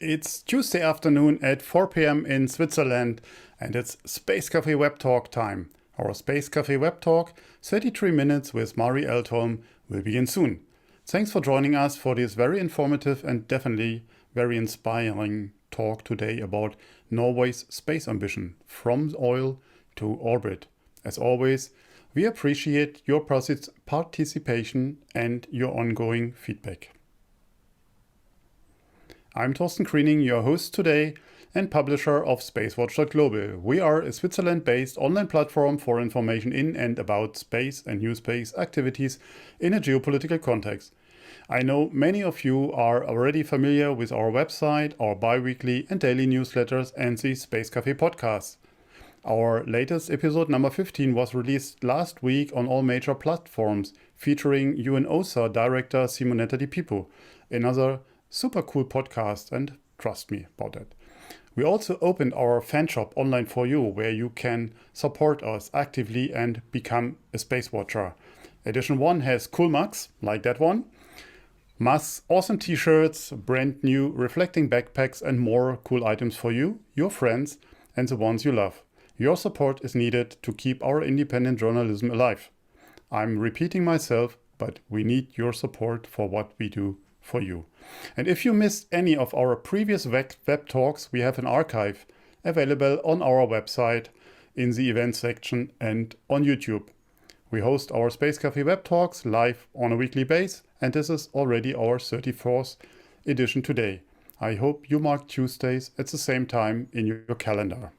It's Tuesday afternoon at 4 p.m. in Switzerland, and it's Space Café WebTalk time. Our Space Café WebTalk, 33 minutes with Mari Eldholm, will begin soon. Thanks for joining us for this very informative and definitely very inspiring talk today about Norway's space ambition, from oil to orbit. As always, we appreciate your participation and your ongoing feedback. I'm Torsten Kriening, your host today and publisher of SpaceWatch.Global. We are a Switzerland-based online platform for information in and about space and new space activities in a geopolitical context. I know many of you are already familiar with our website, our bi-weekly and daily newsletters, and the Space Café podcast. Our latest episode, number 15, was released last week on all major platforms, featuring UNOSA director Simonetta Di Pipo, another super cool podcast, and trust me about it. We also opened our fan shop online for you, where you can support us actively and become a space watcher. Edition 1 has cool mugs, like that one, masks, awesome t-shirts, brand new reflecting backpacks, and more cool items for you, your friends, and the ones you love. Your support is needed to keep our independent journalism alive. I'm repeating myself, but we need your support for what we do for you. And if you missed any of our previous web talks, we have an archive available on our website in the events section and on YouTube. We host our Space Café web talks live on a weekly basis, and this is already our 34th edition today. I hope you mark Tuesdays at the same time in your calendar.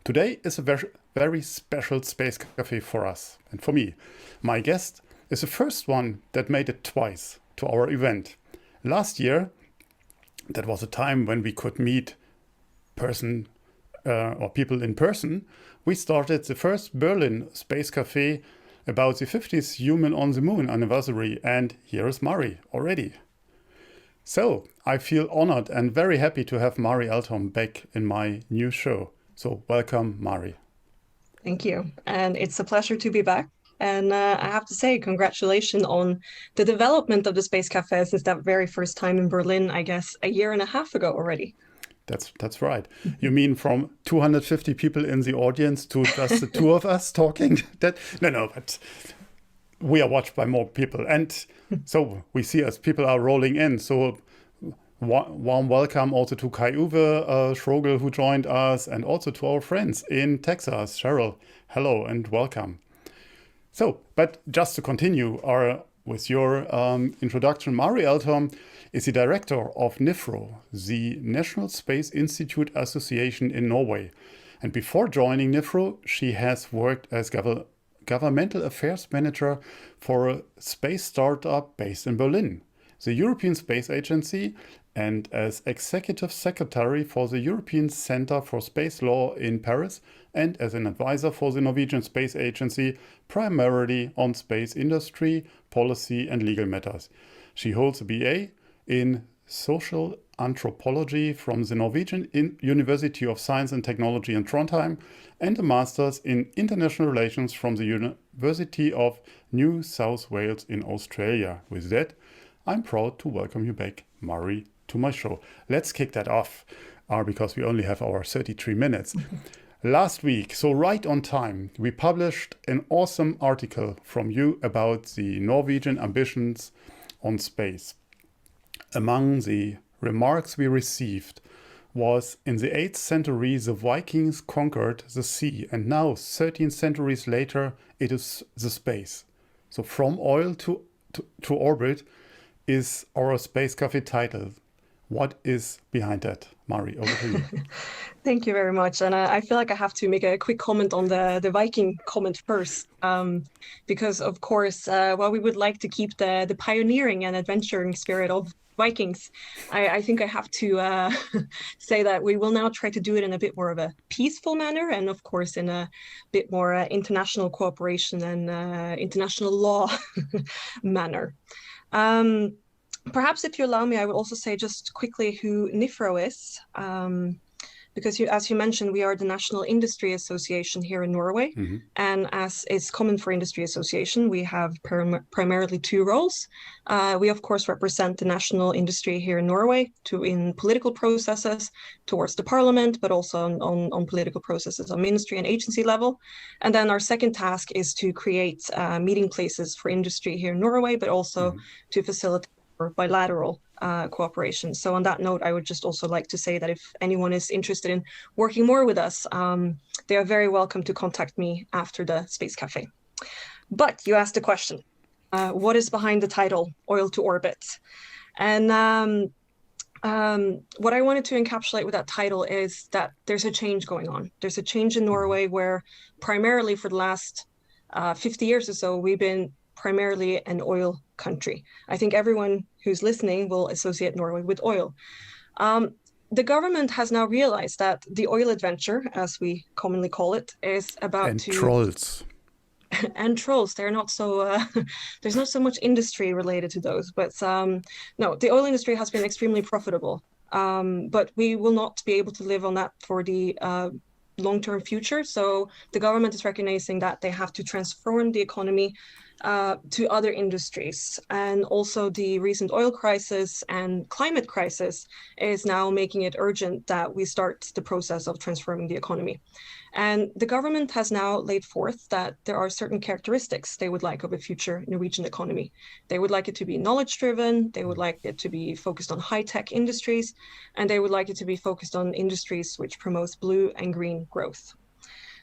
Today is a very special Space Café for us and for me. My guest is the first one that made it twice to our event. Last year, that was a time when we could meet people in person. We started the first Berlin Space Café about the 50th Human on the Moon anniversary, and here is Mari already. So I feel honored and very happy to have Mari Eldholm back in my new show. So welcome, Mari. Thank you. And it's a pleasure to be back. And I have to say, congratulations on the development of the Space Café since that very first time in Berlin, I guess, a year and a half ago already. That's right. You mean from 250 people in the audience to just the two of us talking? No, but we are watched by more people. And so we see as people are rolling in. So warm welcome also to Kai-Uwe Schrogel, who joined us, and also to our friends in Texas. Cheryl, hello and welcome. So, but just to continue with your introduction, Mari Eldholm is the director of NIFRO, the National Space Institute Association in Norway. And before joining NIFRO, she has worked as governmental affairs manager for a space startup based in Berlin, the European Space Agency, and as executive secretary for the European Center for Space Law in Paris, and as an advisor for the Norwegian Space Agency, primarily on space industry, policy, and legal matters. She holds a BA in social anthropology from the Norwegian University of Science and Technology in Trondheim, and a master's in international relations from the University of New South Wales in Australia. With that, I'm proud to welcome you back, Mari, to my show. Let's kick that off, because we only have our 33 minutes. Last week, so right on time, we published an awesome article from you about the Norwegian ambitions on space. Among the remarks we received was, in the 8th century, the Vikings conquered the sea, and now, 13 centuries later, it is the space. So from oil to orbit is our Space Café title. What is behind that? Mari, over to you. Thank you very much. And I feel like I have to make a quick comment on the Viking comment first, because, of course, while we would like to keep the pioneering and adventuring spirit of Vikings, I think I have to say that we will now try to do it in a bit more of a peaceful manner, and, of course, in a bit more international cooperation and international law manner. Perhaps if you allow me, I would also say just quickly who NIFRO is. because as you mentioned, we are the National Industry Association here in Norway. And as is common for industry association, we have primarily two roles. We, of course, represent the national industry here in Norway in political processes towards the parliament, but also on political processes on ministry and agency level. And then our second task is to create meeting places for industry here in Norway, but also to facilitate bilateral cooperation. So on that note, I would just also like to say that if anyone is interested in working more with us, they are very welcome to contact me after the Space Café. But you asked a question, what is behind the title, Oil to Orbit? And what I wanted to encapsulate with that title is that there's a change going on. There's a change in Norway where primarily for the last 50 years or so, we've been primarily an oil country. I think everyone who's listening will associate Norway with oil. The government has now realized that the oil adventure, as we commonly call it, is about and trolls. And trolls, they're not so, there's not so much industry related to those, but no, the oil industry has been extremely profitable, but we will not be able to live on that for the long-term future. So the government is recognizing that they have to transform the economy to other industries. And also the recent oil crisis and climate crisis is now making it urgent that we start the process of transforming the economy. And the government has now laid forth that there are certain characteristics they would like of a future Norwegian economy. They would like it to be knowledge-driven, they would like it to be focused on high-tech industries, and they would like it to be focused on industries which promotes blue and green growth.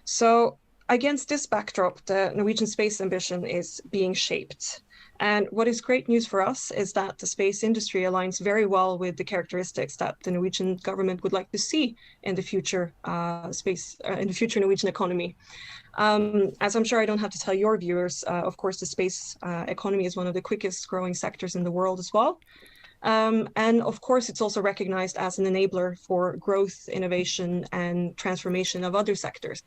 So against this backdrop, the Norwegian space ambition is being shaped. And what is great news for us is that the space industry aligns very well with the characteristics that the Norwegian government would like to see in the future Norwegian economy. As I'm sure I don't have to tell your viewers, of course, the space economy is one of the quickest growing sectors in the world as well. And of course, it's also recognized as an enabler for growth, innovation, and transformation of other sectors.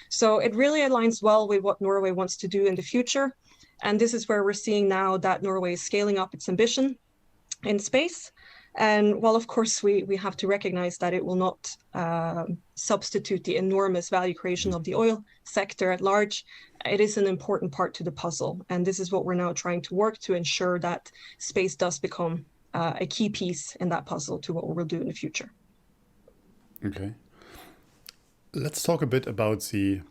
So it really aligns well with what Norway wants to do in the future. And this is where we're seeing now that Norway is scaling up its ambition in space. And while, of course, we have to recognize that it will not substitute the enormous value creation of the oil sector at large, it is an important part to the puzzle. And this is what we're now trying to work to ensure that space does become a key piece in that puzzle to what we'll do in the future. Okay. Let's talk a bit about the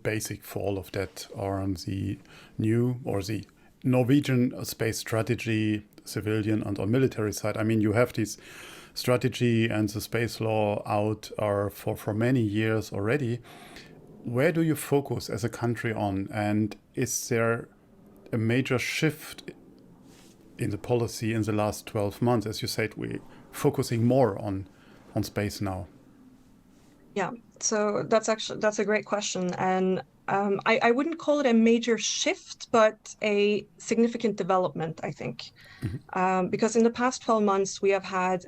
basic for all of that, or the new or the Norwegian space strategy, civilian and on military side. I mean, you have this strategy and the space law out for many years already. Where do you focus as a country on? And is there a major shift in the policy in the last 12 months? As you said, we're focusing more on space now. Yeah, so that's a great question. And I wouldn't call it a major shift, but a significant development, I think. Because in the past 12 months, we have had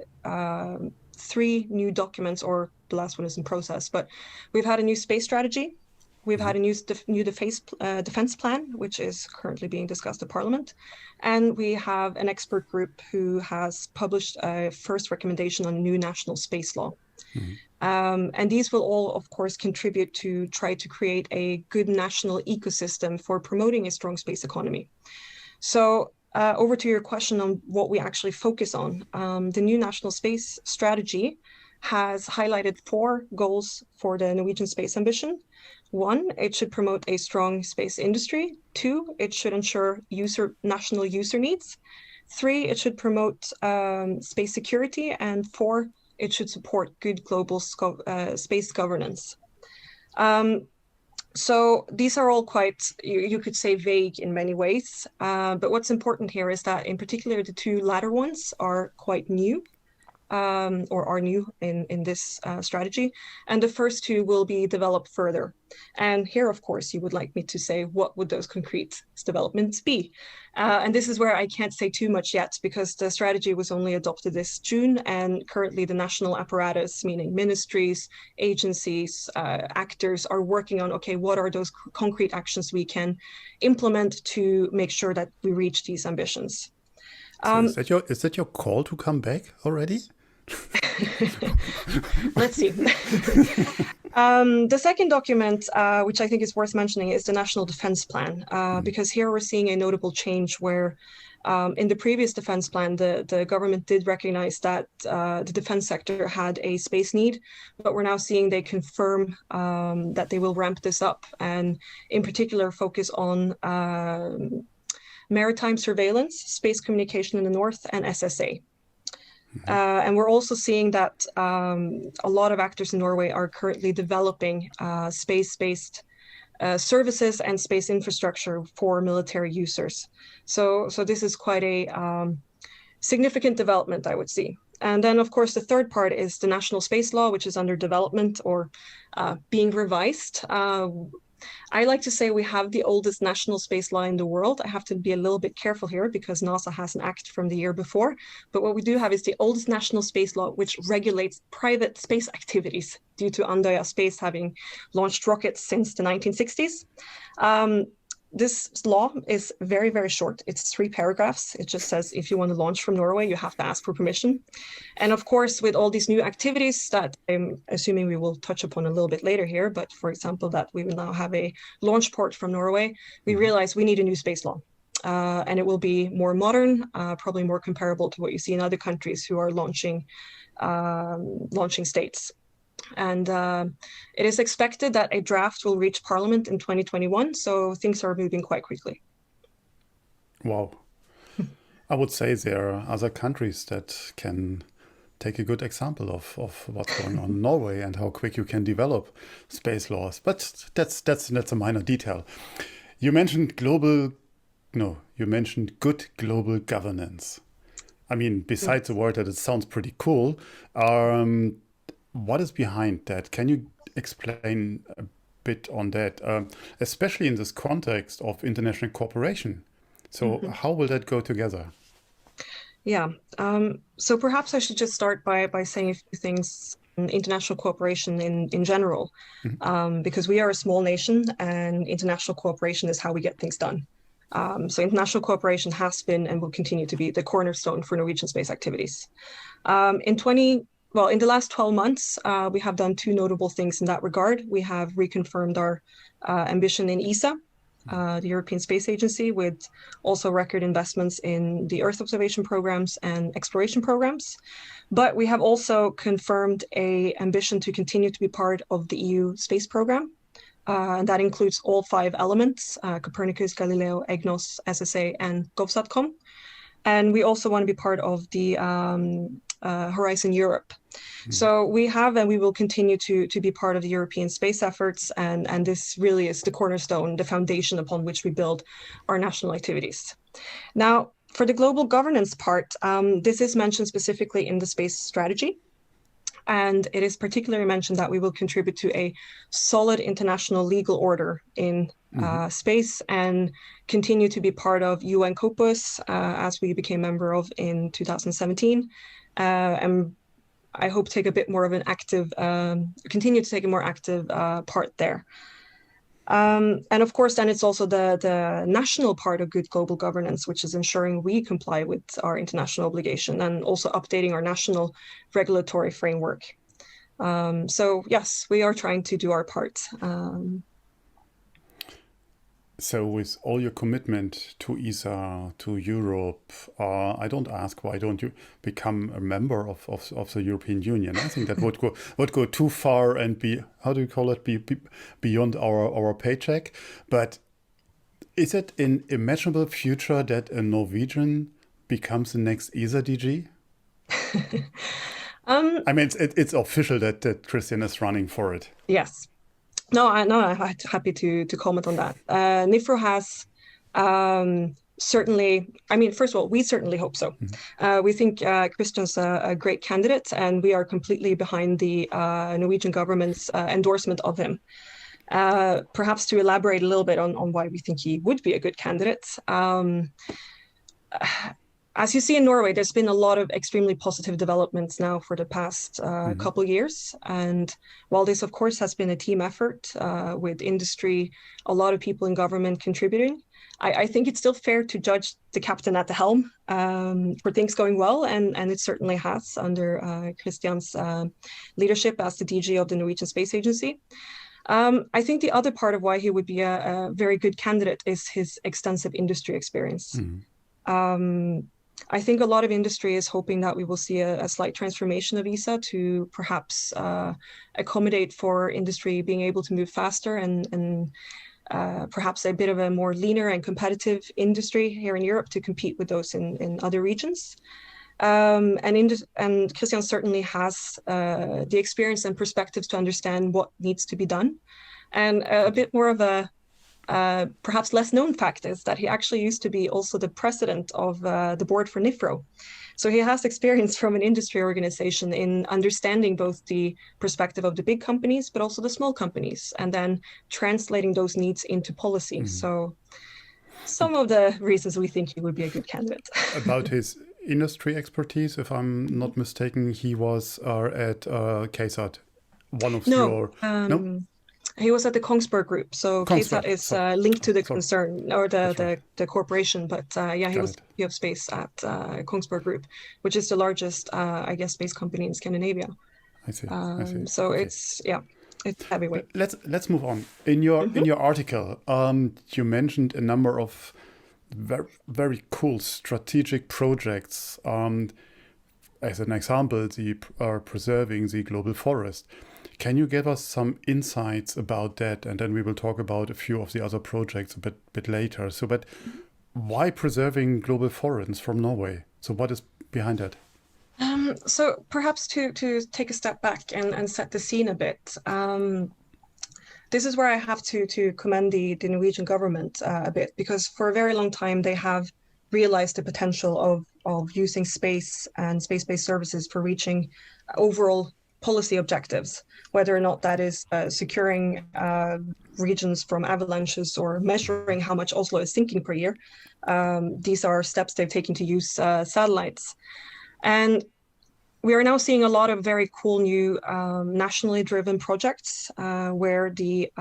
3 new documents, or the last one is in process, but we've had a new space strategy. We've had a new defense plan, which is currently being discussed at Parliament. And we have an expert group who has published a first recommendation on a new national space law. And these will all, of course, contribute to try to create a good national ecosystem for promoting a strong space economy. So over to your question on what we actually focus on. The new national space strategy has highlighted 4 goals for the Norwegian space ambition. 1, it should promote a strong space industry. 2, it should ensure national user needs. 3, it should promote space security. And 4, it should support good global space governance. So these are all quite, you could say, vague in many ways. But what's important here is that in particular, the 2 latter ones are quite new. Or are new in this strategy. And the first 2 will be developed further. And here, of course, you would like me to say, what would those concrete developments be? And this is where I can't say too much yet, because the strategy was only adopted this June, and currently the national apparatus, meaning ministries, agencies, actors, are working on, okay, what are those concrete actions we can implement to make sure that we reach these ambitions? So is that your call to come back already? Let's see. The second document, which I think is worth mentioning, is the National Defense Plan, because here we're seeing a notable change where in the previous defense plan, the government did recognize that the defense sector had a space need, but we're now seeing they confirm that they will ramp this up and in particular focus on maritime surveillance, space communication in the north, and SSA. And we're also seeing that a lot of actors in Norway are currently developing space-based services and space infrastructure for military users. So this is quite a significant development, I would say. And then, of course, the third part is the national space law, which is under development or being revised. I like to say we have the oldest national space law in the world. I have to be a little bit careful here because NASA has an act from the year before. But what we do have is the oldest national space law, which regulates private space activities due to Andøya Space having launched rockets since the 1960s. This law is very, very short. It's 3 paragraphs. It just says if you want to launch from Norway, you have to ask for permission. And of course, with all these new activities that I'm assuming we will touch upon a little bit later here, but for example, that we will now have a launch port from Norway, we realize we need a new space law. And it will be more modern, probably more comparable to what you see in other countries who are launching states. And it is expected that a draft will reach Parliament in 2021, so things are moving quite quickly. Wow. I would say there are other countries that can take a good example of what's going on in Norway and how quick you can develop space laws. But that's a minor detail. You mentioned good global governance. I mean, besides the word that it sounds pretty cool, what is behind that? Can you explain a bit on that, especially in this context of international cooperation? So how will that go together? Yeah, so perhaps I should just start by saying a few things on international cooperation in general, because we are a small nation and international cooperation is how we get things done. So international cooperation has been and will continue to be the cornerstone for Norwegian space activities. In the last 12 months, we have done 2 notable things in that regard. We have reconfirmed our ambition in ESA, the European Space Agency, with also record investments in the Earth observation programs and exploration programs. But we have also confirmed an ambition to continue to be part of the EU space program. And that includes all 5 elements, Copernicus, Galileo, EGNOS, SSA, and GovSatcom. And we also want to be part of the Horizon Europe. So we have and we will continue to be part of the European space efforts, and this really is the cornerstone, the foundation upon which we build our national activities. Now, for the global governance part, this is mentioned specifically in the space strategy, and it is particularly mentioned that we will contribute to a solid international legal order in space and continue to be part of UN COPUS, as we became member of in 2017. And I hope take a bit more of an active, continue to take a more active part there. And of course, then it's also the national part of good global governance, which is ensuring we comply with our international obligation and also updating our national regulatory framework. So yes, we are trying to do our part. So with all your commitment to ESA, to Europe, I don't ask why don't you become a member of the European Union? I think that would go too far and be, how do you call it, be beyond our paycheck. But is it an imaginable future that a Norwegian becomes the next ESA DG? I mean, it's official that Christian is running for it. Yes. No, I'm happy to comment on that. NIFRO has certainly, I mean, first of all, we certainly hope so. We think Christian's a great candidate, and we are completely behind the Norwegian government's endorsement of him. Perhaps to elaborate a little bit on why we think he would be a good candidate. As you see in Norway, there's been a lot of extremely positive developments now for the past couple of years. And while this, of course, has been a team effort with industry, a lot of people in government contributing, I think it's still fair to judge the captain at the helm for things going well, and it certainly has under Christian's leadership as the DG of the Norwegian Space Agency. I think the other part of why he would be a very good candidate is his extensive industry experience. I think a lot of industry is hoping that we will see a slight transformation of ESA to perhaps accommodate for industry being able to move faster and perhaps a bit of a more leaner and competitive industry here in Europe to compete with those in other regions. And Christian certainly has the experience and perspectives to understand what needs to be done. And a bit more of a perhaps less known fact is that he actually used to be also the president of the board for NIFRO. So he has experience from an industry organization in understanding both the perspective of the big companies, but also the small companies, and then translating those needs into policy. So some of the reasons we think he would be a good candidate. About his industry expertise, if I'm not mistaken, he was at KSAT, one of your... No? He was at the Kongsberg Group, so KSAT is linked to the concern or the corporation. But he was Head of Space at Kongsberg Group, which is the largest, I guess, space company in Scandinavia. I see. So okay. It's heavyweight. Let's move on. In your article, you mentioned a number of very cool strategic projects. As an example, they are preserving the global forest. Can you give us some insights about that? And then we will talk about a few of the other projects a bit later. So, but why preserving global forests from Norway? So what is behind that? So perhaps to take a step back and set the scene a bit. This is where I have to commend the Norwegian government a bit, because for a very long time they have realized the potential of using space and space-based services for reaching overall policy objectives, whether or not that is securing regions from avalanches or measuring how much Oslo is sinking per year. These are steps they've taken to use satellites. And we are now seeing a lot of very cool new nationally driven projects where the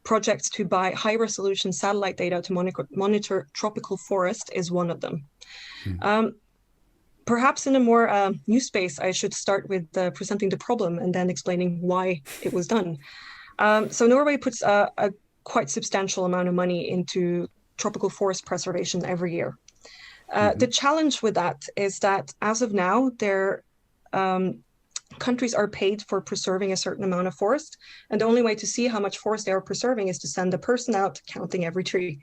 projects to buy high resolution satellite data to monitor tropical forest is one of them. Perhaps in a more new space, I should start with presenting the problem and then explaining why it was done. So Norway puts a quite substantial amount of money into tropical forest preservation every year. The challenge with that is that as of now, countries are paid for preserving a certain amount of forest. And the only way to see how much forest they are preserving is to send a person out counting every tree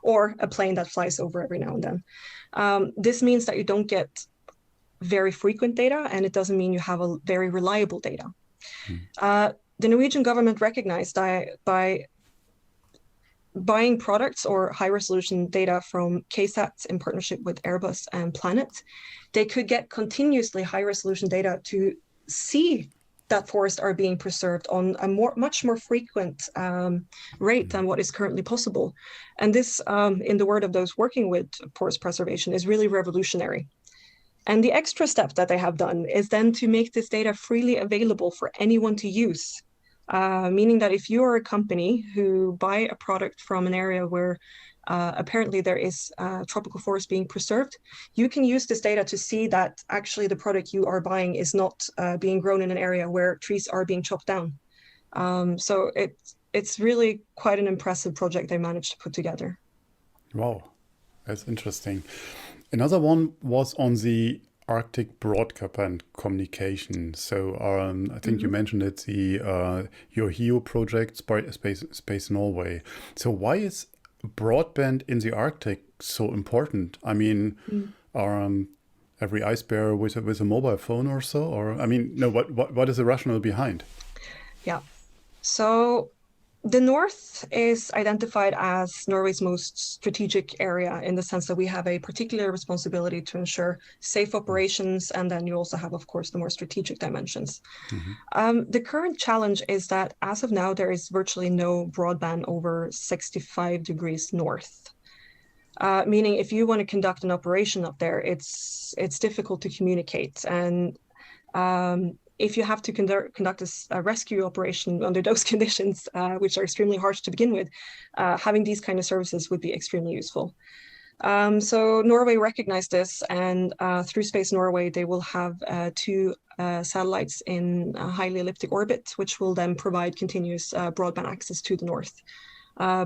or a plane that flies over every now and then. This means that you don't get very frequent data, and it doesn't mean you have a very reliable data. The Norwegian government recognized that by buying products or high-resolution data from KSAT in partnership with Airbus and Planet, they could get continuously high-resolution data to see that forests are being preserved on a much more frequent rate than what is currently possible. And this, in the word of those working with forest preservation, is really revolutionary. And the extra step that they have done is then to make this data freely available for anyone to use. Meaning that if you are a company who buy a product from an area where apparently there is tropical forest being preserved, you can use this data to see that actually the product you are buying is not being grown in an area where trees are being chopped down. So it's really quite an impressive project they managed to put together. Wow, that's interesting. Another one was on the Arctic broadband communication. So I think you mentioned it, your HEO project, Space Norway. So why is broadband in the Arctic so important? I mean, every ice bear with a mobile phone or so? Or I mean, no. What is the rationale behind? Yeah. So the North is identified as Norway's most strategic area in the sense that we have a particular responsibility to ensure safe operations, and then you also have, of course, the more strategic dimensions. The current challenge is that as of now, there is virtually no broadband over 65 degrees north. Meaning if you want to conduct an operation up there, it's difficult to communicate. And if you have to conduct a rescue operation under those conditions, which are extremely harsh to begin with, having these kind of services would be extremely useful. So Norway recognized this, and through Space Norway, they will have 2 satellites in a highly elliptic orbit, which will then provide continuous broadband access to the north,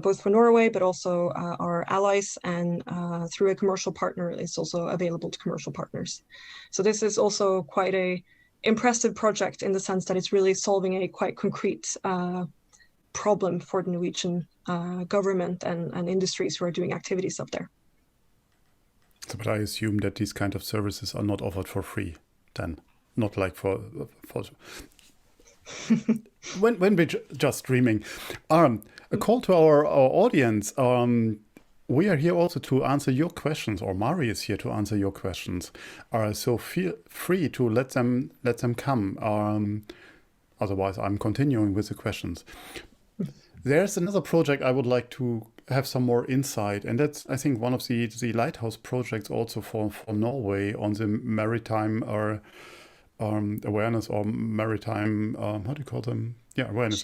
both for Norway, but also our allies, and through a commercial partner, it's also available to commercial partners. So this is also quite a impressive project in the sense that it's really solving a quite concrete problem for the Norwegian government and industries who are doing activities up there. So, but I assume that these kind of services are not offered for free then, not like for when we're just streaming. A call to our audience. We are here also to answer your questions, or Mari is here to answer your questions. So feel free to let them come. Otherwise, I'm continuing with the questions. There's another project I would like to have some more insight, and that's, I think, one of the lighthouse projects also for Norway on the maritime or awareness, or maritime, how do you call them? Yeah, awareness.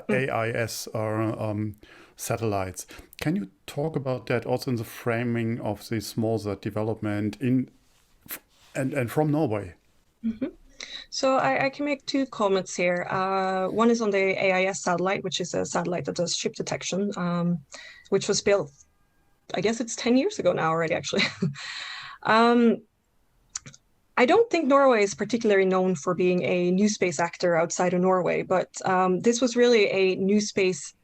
AIS or satellites. Can you talk about that also in the framing of the smallsat development and from Norway? Mm-hmm. So I can make 2 comments here. One is on the AIS satellite, which is a satellite that does ship detection, which was built, I guess it's 10 years ago now already, actually. I don't think Norway is particularly known for being a new space actor outside of Norway, but this was really a new space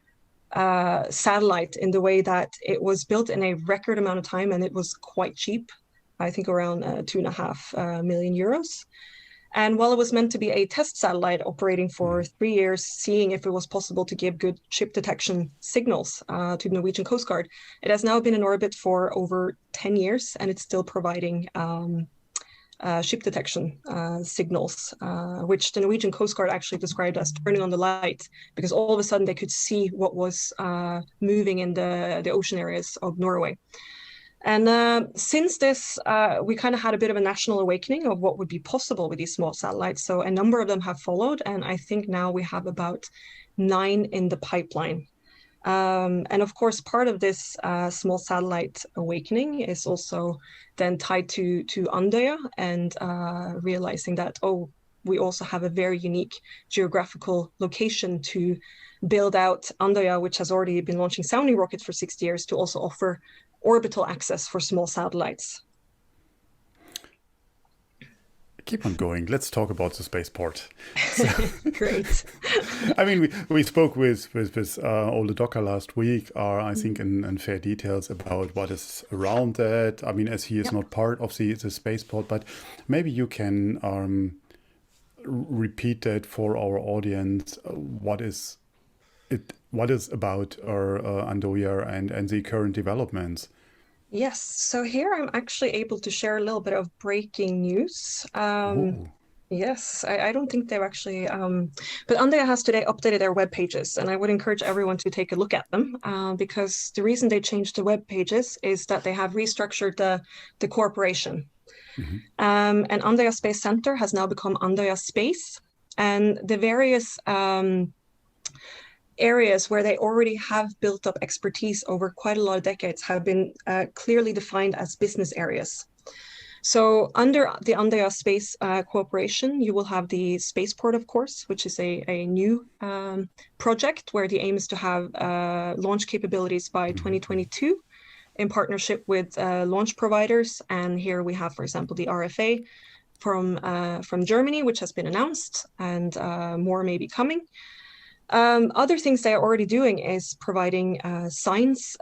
satellite in the way that it was built in a record amount of time, and it was quite cheap, I think around 2.5 million euros. And while it was meant to be a test satellite operating for 3 years, seeing if it was possible to give good ship detection signals to the Norwegian Coast Guard, it has now been in orbit for over 10 years, and it's still providing ship detection signals, which the Norwegian Coast Guard actually described as turning on the light, because all of a sudden they could see what was moving in the ocean areas of Norway. And since this, we kind of had a bit of a national awakening of what would be possible with these small satellites. So a number of them have followed, and I think now we have about 9 in the pipeline. And of course, part of this small satellite awakening is also then tied to Andøya, and realizing that, we also have a very unique geographical location to build out Andøya, which has already been launching sounding rockets for 60 years, to also offer orbital access for small satellites. Keep on going. Let's talk about the spaceport. So, great. I mean, we spoke with Ole Docker last week, I think in fair details about what is around that. I mean, as he is not part of the spaceport, but maybe you can repeat that for our audience. What is about Andøya and the current developments? Yes, so here I'm actually able to share a little bit of breaking news. Yes, I don't think they've actually, but Andøya has today updated their web pages, and I would encourage everyone to take a look at them, because the reason they changed the web pages is that they have restructured the corporation. And Andøya Space Center has now become Andøya Space, and the various areas where they already have built up expertise over quite a lot of decades have been clearly defined as business areas. So under the Andøya Space Cooperation, you will have the spaceport, of course, which is a new project where the aim is to have launch capabilities by 2022 in partnership with launch providers. And here we have, for example, the RFA from Germany, which has been announced, and more may be coming. Other things they are already doing is providing science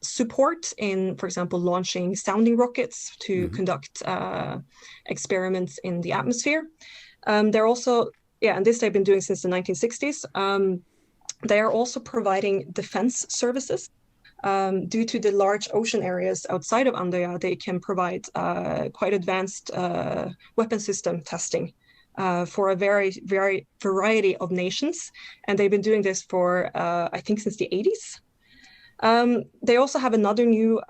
support in, for example, launching sounding rockets to conduct experiments in the atmosphere. They're also, and this they've been doing since the 1960s. They are also providing defense services. Due to the large ocean areas outside of Andøya, they can provide quite advanced weapon system testing for a very, very variety of nations. And they've been doing this for, I think, since the 80s. They also have another new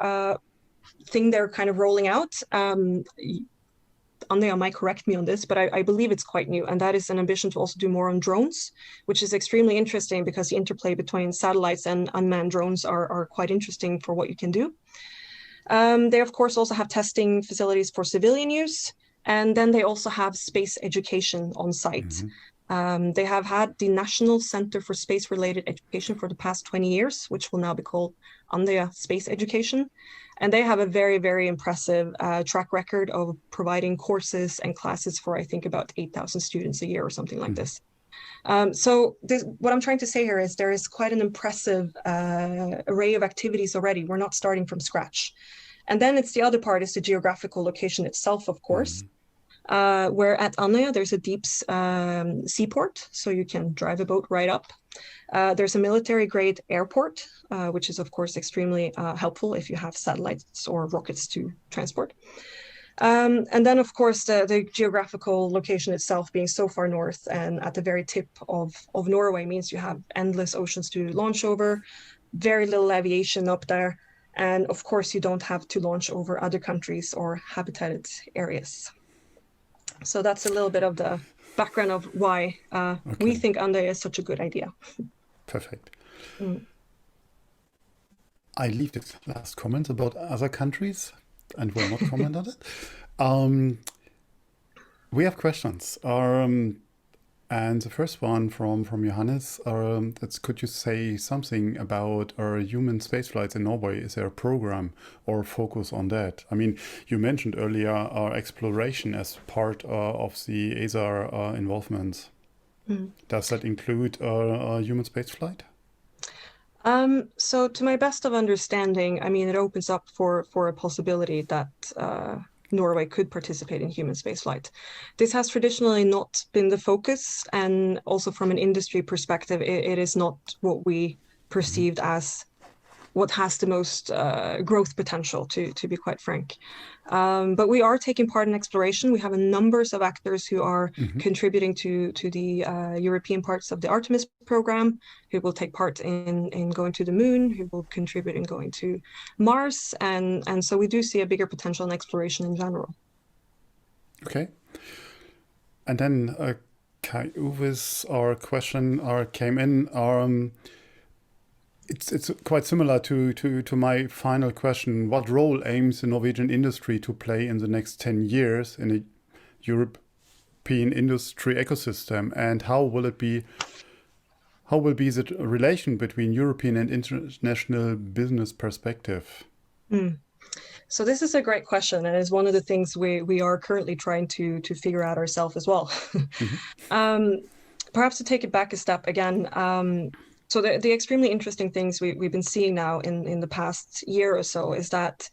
thing they're kind of rolling out. Andrea might correct me on this, but I believe it's quite new. And that is an ambition to also do more on drones, which is extremely interesting because the interplay between satellites and unmanned drones are quite interesting for what you can do. They, of course, also have testing facilities for civilian use. And then they also have space education on site. They have had the National Center for Space-Related Education for the past 20 years, which will now be called Andøya Space Education. And they have a very, very impressive track record of providing courses and classes for, I think, about 8,000 students a year or something like this. So what I'm trying to say here is there is quite an impressive array of activities already. We're not starting from scratch. And then it's the other part is the geographical location itself, of course. Where at Andøya, there's a deep seaport, so you can drive a boat right up. There's a military-grade airport, which is, of course, extremely helpful if you have satellites or rockets to transport. And then, of course, the geographical location itself being so far north and at the very tip of Norway means you have endless oceans to launch over, very little aviation up there, and, of course, you don't have to launch over other countries or habitated areas. So that's a little bit of the background of why we think Andøya is such a good idea. Perfect. I leave this last comment about other countries and will not comment on it. We have questions. And the first one from Johannes, could you say something about our human spaceflights in Norway? Is there a program or focus on that? I mean, you mentioned earlier our exploration as part of the ESA involvement. Does that include human spaceflight? So to my best of understanding, I mean, it opens up for a possibility that Norway could participate in human spaceflight. This has traditionally not been the focus, and also from an industry perspective, it is not what we perceived as what has the most growth potential, to be quite frank. But we are taking part in exploration. We have a numbers of actors who are contributing to the European parts of the Artemis program, who will take part in going to the moon, who will contribute in going to Mars. And so we do see a bigger potential in exploration in general. Okay. And then Kai Uwe's question came in. It's quite similar to my final question. What role aims the Norwegian industry to play in the next 10 years in a European industry ecosystem? And how will be the relation between European and international business perspective? So this is a great question, and is one of the things we are currently trying to figure out ourselves as well. Perhaps to take it back a step again, so the extremely interesting things we've been seeing now in the past year or so is that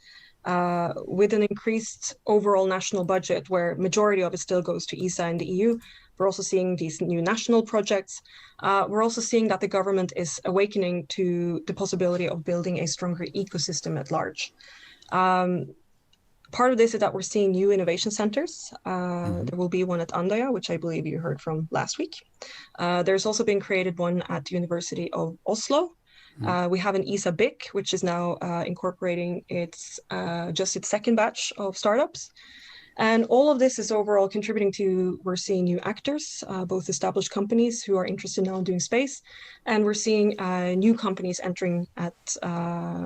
with an increased overall national budget, where majority of it still goes to ESA and the EU, we're also seeing these new national projects. We're also seeing that the government is awakening to the possibility of building a stronger ecosystem at large. Part of this is that we're seeing new innovation centers. There will be one at Andøya, which I believe you heard from last week. There's also been created one at the University of Oslo. We have an ESA BIC, which is now incorporating its second batch of startups. And all of this is overall contributing to, we're seeing new actors, both established companies who are interested now in doing space, and we're seeing new companies entering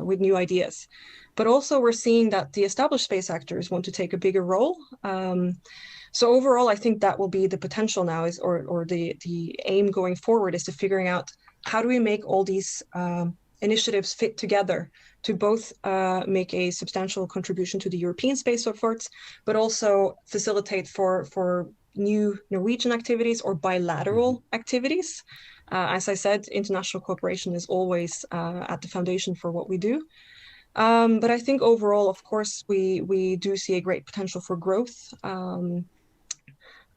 with new ideas. But also we're seeing that the established space actors want to take a bigger role. So overall, I think that will be the potential now or the aim going forward is to figuring out how do we make all these initiatives fit together to both make a substantial contribution to the European space efforts, but also facilitate for new Norwegian activities or bilateral activities. As I said, international cooperation is always at the foundation for what we do. But I think overall, of course, we do see a great potential for growth,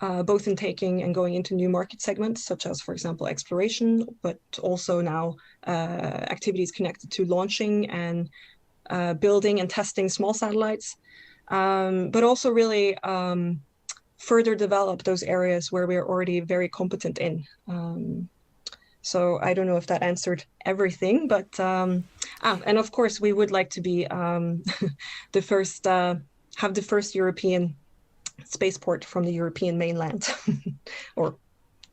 both in taking and going into new market segments, such as, for example, exploration, but also now activities connected to launching and building and testing small satellites, but also really further develop those areas where we are already very competent in. So I don't know if that answered everything, but and of course we would like to be the first, have the first European spaceport from the European mainland, or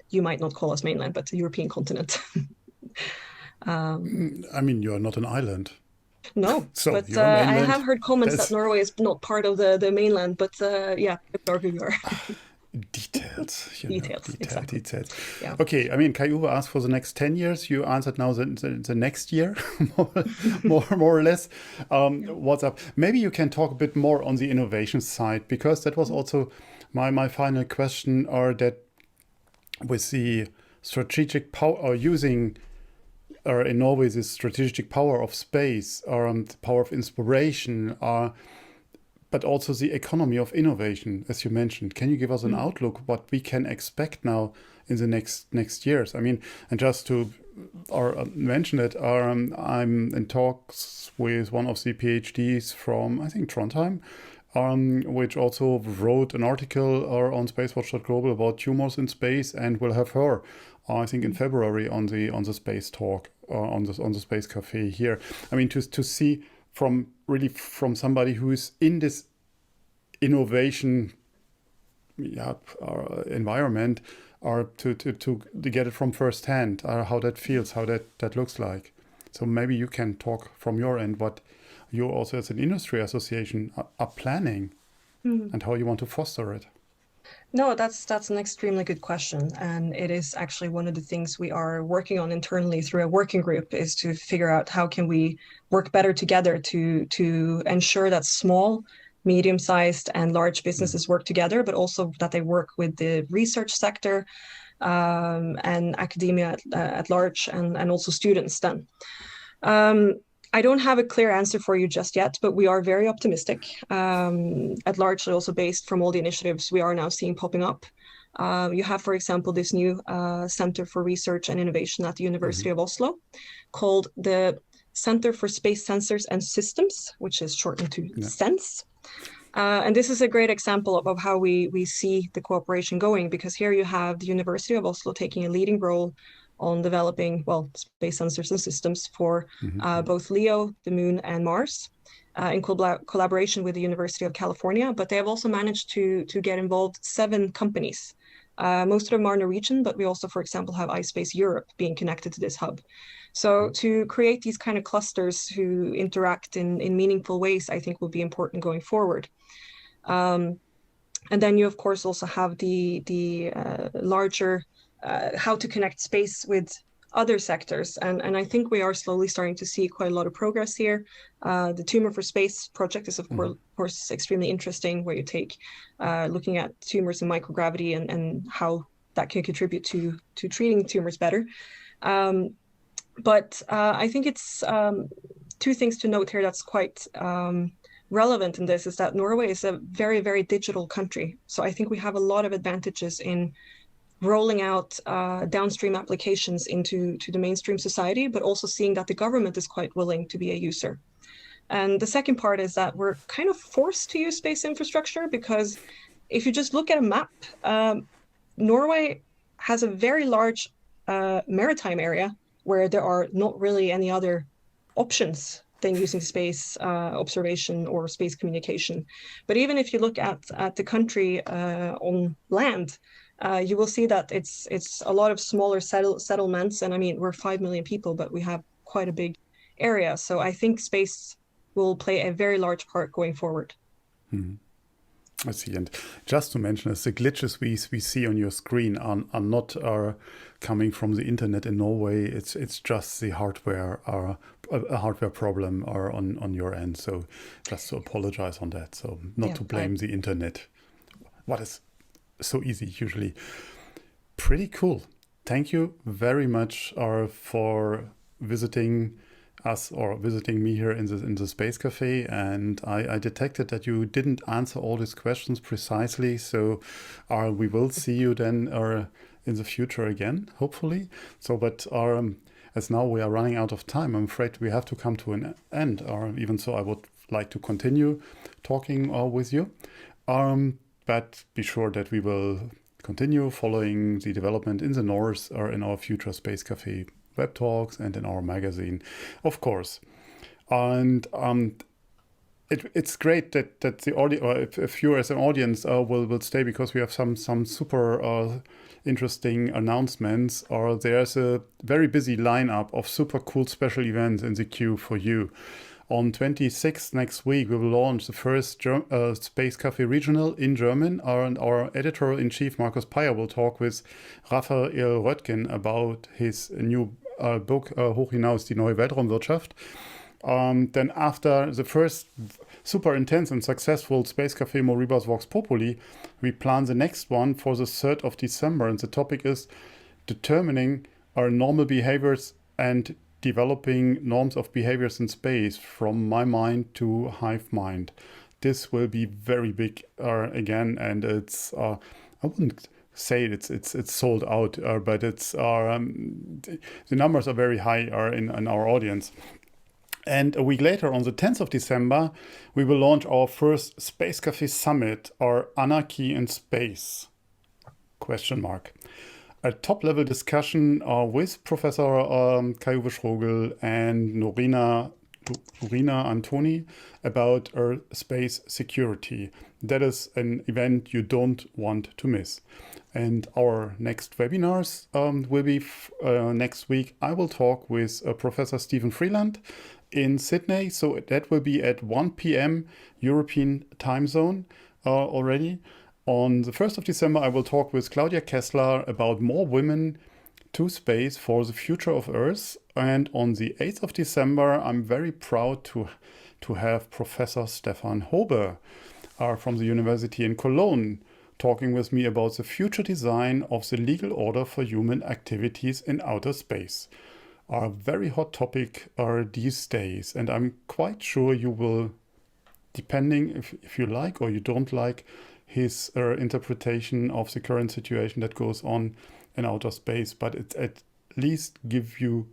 you might not call us mainland, but the European continent. I mean, you are not an island. No, So but you're I mainland. have heard comments that Norway is not part of the mainland, but yeah, we are. Details, Exactly. details. Yeah. Okay, I mean, Kai-Uwe asked for the next 10 years. You answered now the next year, more or less. What's up? Maybe you can talk a bit more on the innovation side, because that was also my final question, or that with the strategic power, or using in Norway, the strategic power of space, or the power of inspiration, but also the economy of innovation, as you mentioned. Can you give us an outlook what we can expect now in the next years? I mean, and just to mention it, I'm in talks with one of the PhDs from, I think, Trondheim, which also wrote an article on SpaceWatch.Global about tumors in space, and we'll have her, I think, in February on the space talk, on the Space Café here. I mean, to see from somebody who is in this innovation environment, or to get it from first hand, how that feels, how that looks like. So maybe you can talk from your end what you also as an industry association are planning, and how you want to foster it. No, that's an extremely good question. And it is actually one of the things we are working on internally through a working group, is to figure out how can we work better together to ensure that small, medium-sized and large businesses work together, but also that they work with the research sector and academia at large, and also students then. I don't have a clear answer for you just yet, but we are very optimistic, at largely also based from all the initiatives we are now seeing popping up. You have, for example, this new Center for Research and Innovation at the University of Oslo, called the Center for Space Sensors and Systems, which is shortened to SENSE. And this is a great example of how we see the cooperation going, because here you have the University of Oslo taking a leading role on developing, space sensors and systems for both LEO, the Moon, and Mars, in collaboration with the University of California. But they have also managed to get involved 7 companies. Most of them are Norwegian, but we also, for example, have iSpace Europe being connected to this hub. So to create these kind of clusters who interact in meaningful ways, I think will be important going forward. And then you, of course, also have the larger how to connect space with other sectors. And I think we are slowly starting to see quite a lot of progress here. The Tumor for Space project is, of course, extremely interesting, where you take looking at tumors in microgravity and how that can contribute to treating tumors better. But I think it's 2 things to note here that's quite relevant in this, is that Norway is a very, very digital country. So I think we have a lot of advantages in rolling out downstream applications into the mainstream society, but also seeing that the government is quite willing to be a user. And the second part is that we're kind of forced to use space infrastructure, because if you just look at a map, Norway has a very large maritime area where there are not really any other options than using space observation or space communication. But even if you look at the country on land, you will see that it's a lot of smaller settlements. And I mean, we're 5 million people, but we have quite a big area. So I think space will play a very large part going forward. I see. And just to mention, the glitches we see on your screen are not coming from the internet in Norway. It's just the hardware, a hardware problem on your end. So just to apologize on that. So not to blame the internet. What is so easy usually. Pretty cool. Thank you very much for visiting us, or visiting me here in the Space Café. And I detected that you didn't answer all these questions precisely. So we will see you then in the future again, hopefully. So, but as now we are running out of time, I'm afraid we have to come to an end. Even so, I would like to continue talking with you. But be sure that we will continue following the development in the north, or in our future Space Café web talks, and in our magazine, of course. And it's great that the audience, or if you as an audience will stay, because we have some super interesting announcements, or there's a very busy lineup of super cool special events in the queue for you. On 26th next week, we will launch the first Space Café Regional in German, and our editor-in-chief, Markus Peyer, will talk with Raphael Röttgen about his new book, Hoch hinaus, die neue Weltraumwirtschaft. Then after the first super intense and successful Space Café Moribus Vox Populi, we plan the next one for the 3rd of December. And the topic is determining our normal behaviors and developing norms of behaviors in space from my mind to hive mind. This will be very big again, and it's I wouldn't say it's sold out, but it's the numbers are very high in our audience. And a week later, on the 10th of December, we will launch our first Space Café Summit, or Anarchy in Space? ? A top-level discussion with Professor Kai-Uwe Schrogel and Norina Antoni about space security. That is an event you don't want to miss. And our next webinars will be next week. I will talk with Professor Stephen Freeland in Sydney. So that will be at 1 p.m. European time zone already. On the 1st of December, I will talk with Claudia Kessler about more women to space for the future of Earth. And on the 8th of December, I'm very proud to have Professor Stefan Hobe from the University in Cologne talking with me about the future design of the legal order for human activities in outer space. A very hot topic these days. And I'm quite sure you will, depending if you like or you don't like his interpretation of the current situation that goes on in outer space, but it at least give you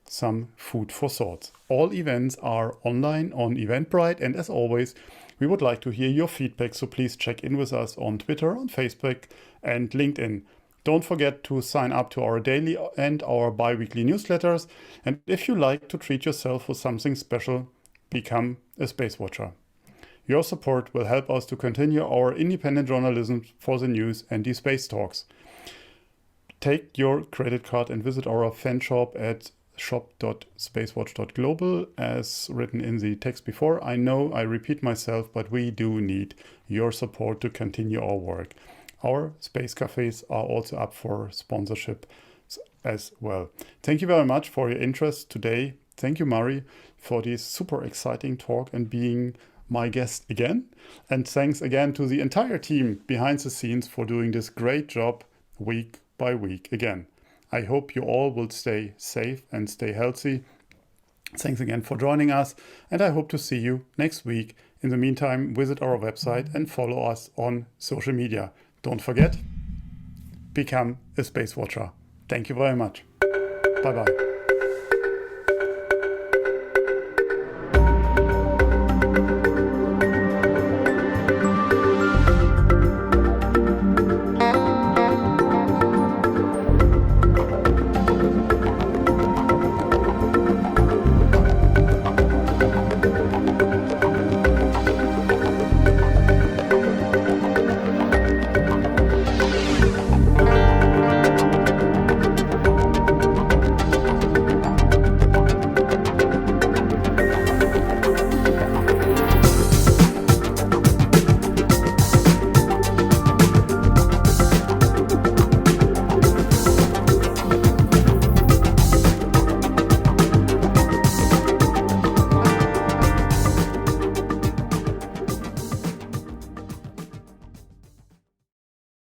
some food for thought. All events are online on Eventbrite, and as always, we would like to hear your feedback, so please check in with us on Twitter, on Facebook, and LinkedIn. Don't forget to sign up to our daily and our bi-weekly newsletters, and if you like to treat yourself with something special, become a Space Watcher. Your support will help us to continue our independent journalism for the news and the space talks. Take your credit card and visit our fan shop at shop.SpaceWatch.Global as written in the text before. I know I repeat myself, but we do need your support to continue our work. Our space cafes are also up for sponsorship as well. Thank you very much for your interest today. Thank you, Mari, for this super exciting talk and being my guest again. And thanks again to the entire team behind the scenes for doing this great job week by week again. I hope you all will stay safe and stay healthy. Thanks again for joining us, and I hope to see you next week. In the meantime, visit our website and follow us on social media. Don't forget, become a Space Watcher. Thank you very much. Bye-bye.